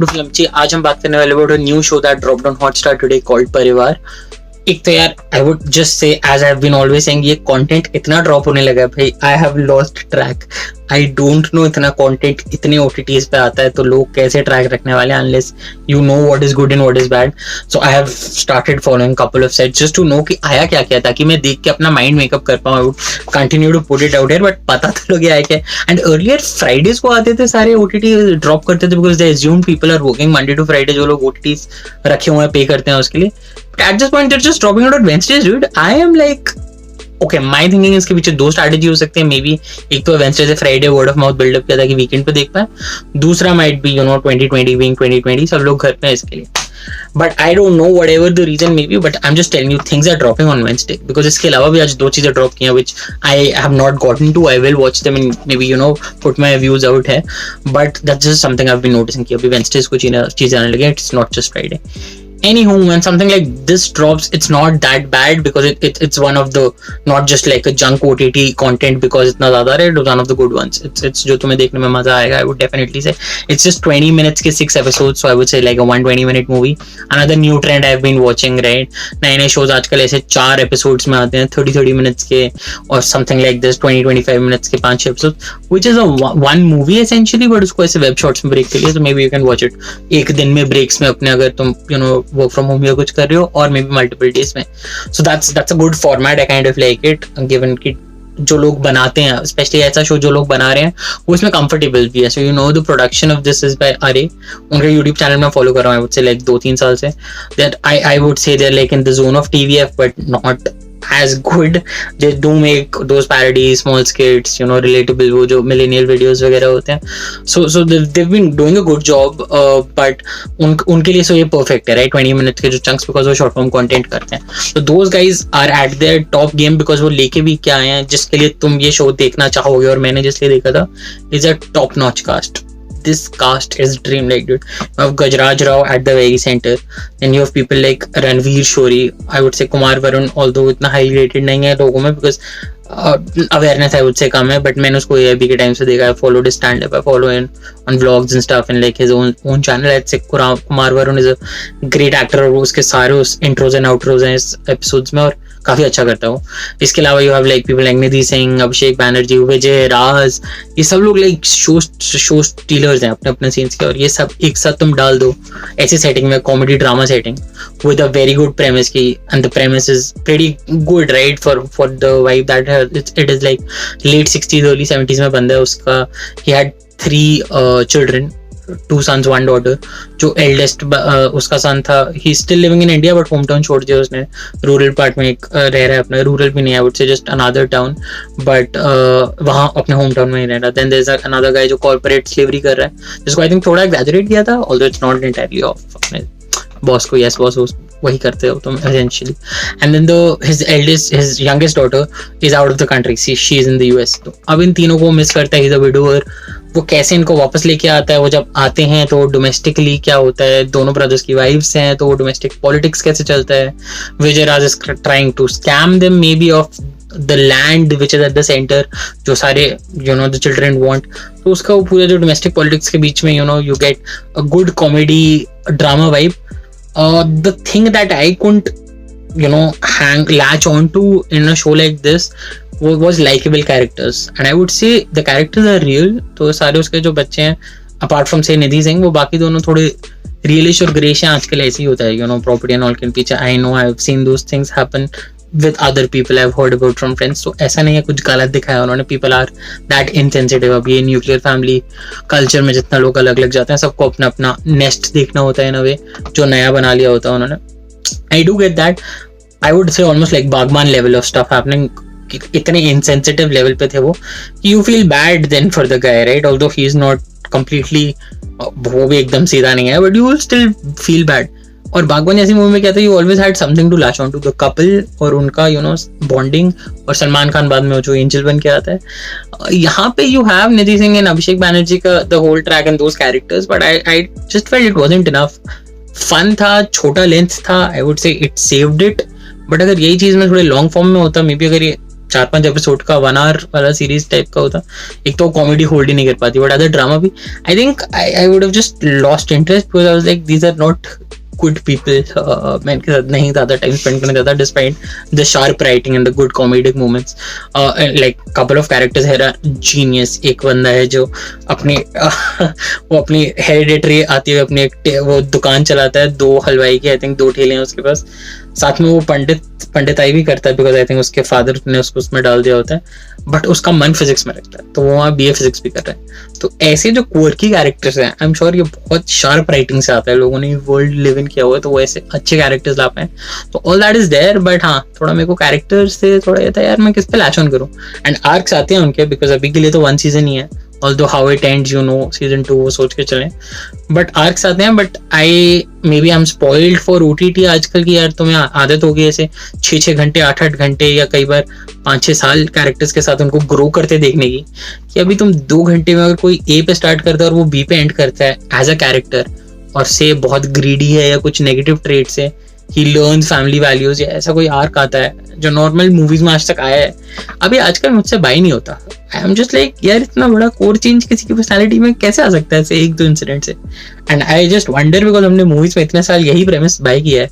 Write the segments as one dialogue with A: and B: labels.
A: To film ची आज हम बात करने वाले about a new show that dropped on Hotstar today called Parivar. एक तो यार I would just say as I have been always saying ये कंटेंट इतना ड्रॉप होने लगा है भाई, I have lost track. I don't know इतना कंटेंट इतने ओटीटीज पे आता है तो लोग कैसे ट्रैक रखने वाले हैं unless you know what is good and what is bad. So I have started following couple of sites just to know कि आया क्या क्या, ताकि मैं देख के अपना माइंड मेकअप कर पाऊँ। I would continue to put it out here, but पता तो लगे आया क्या। एंड अर्लियर फ्राइडेज को आते थे सारे ओटीटी ड्रॉप करते थे because they assume people are working Monday to Friday, जो लोग ओटीटीज रखे हुए हैं पे करते हैं उसके लिए। At this point they're just dropping it on Wednesdays, dude. I am like, okay, my thinking इसके पीछे दो स्ट्रैटेजी हो सकते हैं मे बी। एक तो वेंसडे से Friday word of mouth buildup किया था कि वीकेंड पे देख पाए। दूसरा माइट बी 2020 being 2020, सब लोग घर पे हैं इसके लिए। But I don't know whatever the reason may be, but I am just telling you things are dropping on Wednesday because इसके अलावा भी आज दो चीजें ड्रॉप की हैं which I have not gotten to. I will watch them and maybe put my views out है, but that's just something I have been noticing कि अभी वेंसडेज को चीजें आने लगी, it's not just Friday. Anywho, when something like this drops, it's not that bad because it's one of the, not just like a junk OTT content because इतना ज़्यादा है, it's one of the good ones. It's जो तुम्हें देखने में मजा आएगा, I would definitely say. It's just 20 minutes के 6 episodes, so I would say like a 120-minute movie. Another new trend I've been watching, right? नए shows आजकल ऐसे 4 episodes में आते हैं, 30 minutes के, और something like this 20-25 minutes के 5 episodes, which is a one movie essentially, but उसको ऐसे web shorts में break के लिए, so maybe you can watch it एक दिन में breaks में अपने, अगर तुम वर्क फ्रॉम होम या कुछ कर रहे हो, और मे बी मल्टीपल डेज में। So that's a good format, I kind of like it, given कि जो लोग बनाते हैं स्पेशली ऐसा शो जो लोग बना रहे हैं वो इसमें कंफर्टेबल भी है। So the production of this is by अरे, उनका यूट्यूब चैनल में फॉलो कर रहा हूँ आई वुड से लाइक 2-3 साल से। That I would say they are like in the zone of TVF but not as good. They do make those parodies, small skits, relatable, वो जो millennial videos वगैरह होते हैं। So they've been doing a good job, but उनके लिए ये perfect है, right? 20 minutes के जो chunks, because वो short form content करते हैं। So those guys are at their top game because वो लेके भी क्या आए हैं, जिसके लिए तुम ये show देखना चाहोगे, और मैंने जिसलिए देखा था, is a top notch cast. This cast is dream-like, dude. You have Gajraj Rao at the very center. Then you have people like Ranveer Shori. I would say Kumar Varun, although इतना highly rated नहीं है लोगों में because awareness I would say कम है, but मैंने उसको AIB के time से देखा है, followed his stand-up, I follow him on vlogs and stuff and like his own channel. I'd say Kumar Varun is a great actor, और उसके सारे उस intros and outros हैं इस episodes में, और काफी अच्छा करता हूँ। इसके अलावा you have like people like Nidhi Singh, Abhishek Banerjee, Vijay Raaz, ये सब लोग लाइक शो स्टीलर्स हैं अपने अपने सीन्स के, और ये सब एक साथ तुम डाल दो ऐसी सेटिंग में, comedy drama setting with a very good premise की, and the premise is pretty good right for the vibe that it is like late 60s early 70s में बंदा है उसका। He had 3 children, 2 sons 1 daughter। जो eldest उसका son था, he still living in India but home town छोड़ दिया उसने, रूरल पार्ट में रह रहा है अपना, रूरल भी नहीं है, I would say just another town, but वहाँ अपने होम टाउन में ही रह रहा। Then there is another guy जो कॉर्पोरेट स्लेवरी कर रहा है, जिसको आई थिंक थोड़ा एग्जैजरेट किया था, although it's not entirely off अपने बॉस को, यस बॉस वही करते हो तुम essentially. And then his youngest daughter is out of the country, she is in the US। तो अब इन तीनों को मिस करता है, he's a widower। वो कैसे इनको वापस लेके आता है, वो जब आते हैं तो डोमेस्टिकली क्या होता है, दोनों ब्रदर्स की वाइफ्स हैं तो वो डोमेस्टिक पॉलिटिक्स कैसे चलता है। Vijay Raaz is trying to scam them maybe off the land which is at the centre, जो सारे द चिल्ड्रन वांट। तो उसका वो पूरा जो डोमेस्टिक पॉलिटिक्स के बीच में you get a good comedy drama vibe. The thing that I couldn't latch on to in a show like this was likable characters, and I would say the characters are real। तो सारे उसके जो बच्चे हैं apart from say निधि सिंह, वो बाकी दोनों थोड़े रियलिश और ग्रेश हैं। आजकल ऐसे ही होता है प्रॉपर्टी एंड ऑल के पीछे। I know I've seen those things happen with other people I've heard about from friends। तो ऐसा नहीं है कुछ गलत दिखाया उन्होंने, people are that insensitive। अब ये न्यूक्लियर फैमिली कल्चर में जितना लोग अलग अलग जाते हैं, सबको अपना अपना नेस्ट देखना होता है इन अ वे, जो नया बना लिया होता है उन्होंने। I do get that। I would say almost like बागबान level of stuff happening। इतने insensitive level पे थे वो, you feel bad then for the guy, right? Although he is not completely वो भी एकदम सीधा नहीं है, but you will still feel bad। और बागबान जैसी मूवी में क्या था, you always had something to latch on to, the couple और उनका बॉन्डिंग, और सलमान खान बाद में जो एंजल बन के आता है। यहाँ पे you have Nidhi Singh and Abhishek Banerjee का the whole track and those characters, but I just felt it wasn't enough. Fun था, छोटा लेंथ था, I would say it saved it, but अगर यही चीज में थोड़े लॉन्ग फॉर्म में होता, मे बी अगर ये 4-5 एपिसोड का 1 आवर वाला सीरीज टाइप का होता, एक तो कॉमेडी होल्ड ही नहीं कर पाती, बट अदर ड्रामा भी I think I would have just lost interest because I was like these are not good people. मैं इनके साथ नहीं ज़्यादा टाइम स्पेंड करना चाहता despite the sharp writing and the good comedic moments. Like couple of characters है genius. एक बंदा है जो अपनी वो अपनी हेरिडेटरी आती है, अपनी एक वो दुकान चलाता है 2 हलवाई की, आई थिंक 2 ठेले हैं उसके पास. साथ में वो पंडिताई भी करता है बिकॉज आई थिंक उसके फादर ने उसको उसमें डाल दिया होता है, बट उसका मन फिजिक्स में रखता है, तो वो वहाँ BA फिजिक्स भी कर रहा है. तो ऐसे जो क्वर्की कैरेक्टर्स हैं, आई एम श्योर ये बहुत शार्प राइटिंग से आता है, लोगों ने वर्ल्ड लिव इन किया हुआ है, तो वो ऐसे अच्छे कैरेक्टर्स ला पाए. तो all that is there, but हाँ थोड़ा मेरे को कैरेक्टर्स से थोड़ा ये था यार मैं किस पे लैच ऑन करूँ. एंड आर्क्स आते हैं उनके, बिकॉज अभी के लिए तो 1 सीजन ही है, although how it ends you know season 2 वो सोच के चलें, बट आर्क्स आते हैं. But maybe I am spoiled for OTT आजकल की. यार तुम्हें आदत होगी ऐसे 6-6 घंटे 8-8 घंटे या कई बार 5-6 साल कैरेक्टर्स के साथ उनको ग्रो करते देखने की, कि अभी तुम 2 घंटे में अगर कोई A पे स्टार्ट करता है और वो B पे एंड करता है एज अ कैरेक्टर, और से बहुत ग्रीडी है या कुछ नेगेटिव ट्रेट से ही लर्न्स फैमिली वैल्यूज, या ऐसा कोई आर्क आता है जो नॉर्मल मूवीज में आज तक आया है, अभी आजकल मुझसे बाई नहीं होता. आई एम जस्ट लाइक यार इतना बड़ा कोर चेंज किसी की पर्सनालिटी में कैसे आ सकता है ऐसे 1-2 इंसिडेंट से. And I just wonder because हमने मूवीज में इतने साल यही प्रेमिस बाई किया है,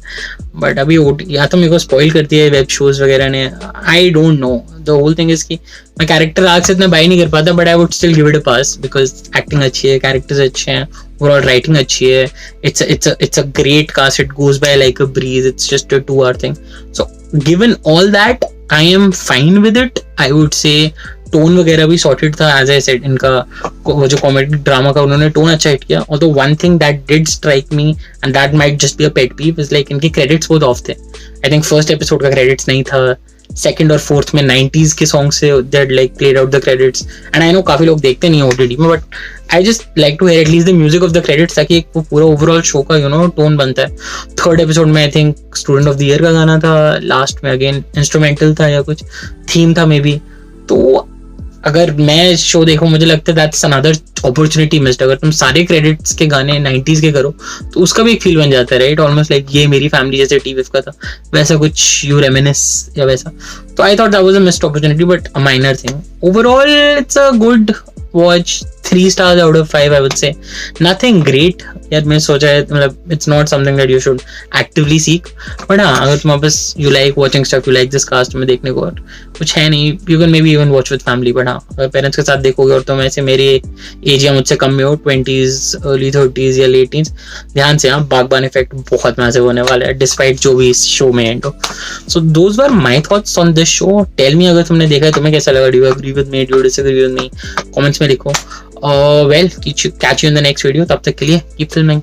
A: बट अभी या तो मेरे को स्पॉइल करती है वेब शोज वगैरह ने, I don't know. The whole thing is कि मैं कैरेक्टर आर्क से इतना बाई नहीं कर पाता, but I would still give it a pass because acting अच्छी है, कैरेक्टर्स अच्छे हैं, ओवरऑल राइटिंग अच्छी है. it's a great cast. It goes by like a breeze. It's just a 2-hour thing. So given all that, I am fine with it. I would say tone वगैरह भी sorted था. As I said इनका वो जो comedy drama का उन्होंने tone अच्छा hit किया. Although one thing that did strike me and that might just be a pet peeve is like इनके क्रेडिट्स बहुत ऑफ थे. आई थिंक फर्स्ट एपिसोड का क्रेडिट्स नहीं था, सेकंड और फोर्थ में 90s के सॉन्ग से that like played out the credits. And I know काफी लोग देखते नहीं OTT में, but I just like to hear at least the music of the credits, ताकि एक वो पूरा ओवरऑल शो का टोन बनता है. थर्ड एपिसोड में I think student of the year का गाना था, लास्ट में अगेन इंस्ट्रूमेंटल था या कुछ थीम था मे बी. तो अगर मैं शो देखूं मुझे लगता है दैट्स अनदर अपॉर्चुनिटी मिस्ड. अगर तुम सारे क्रेडिट्स के गाने 90s के करो तो उसका भी एक फील बन जाता है, राइट? ऑलमोस्ट लाइक ये मेरी फैमिली जैसे TVF का था वैसा कुछ, यू रेमिनिस या वैसा. तो I thought that was a missed opportunity, but a minor thing. Overall it's a good watch. 3 stars out of 5 I would say. Nothing great यार. मैं सोचा है मतलब it's not something that you should actively seek, but हाँ अगर तुम बस you like watching stuff, you like this cast में देखने को और कुछ है नहीं, you can maybe even watch with family. but हाँ अगर पेरेंट्स के साथ देखोगे और तुम ऐसे मेरी एज या मुझसे कम में हो 20s early 30s या late teens, ध्यान से. हाँ बागबान इफेक्ट बहुत मजे होने वाला है डिस्पाइट जो भी इस शो में एंड हो. So those were my thoughts on this show. Tell me अगर तुमने देखा है तुम्हें कैसा लगा. Do you agree with me, do you disagree with me? Comments में लिखो. Well, catch you in the next video. तब तक के लिए keep filming.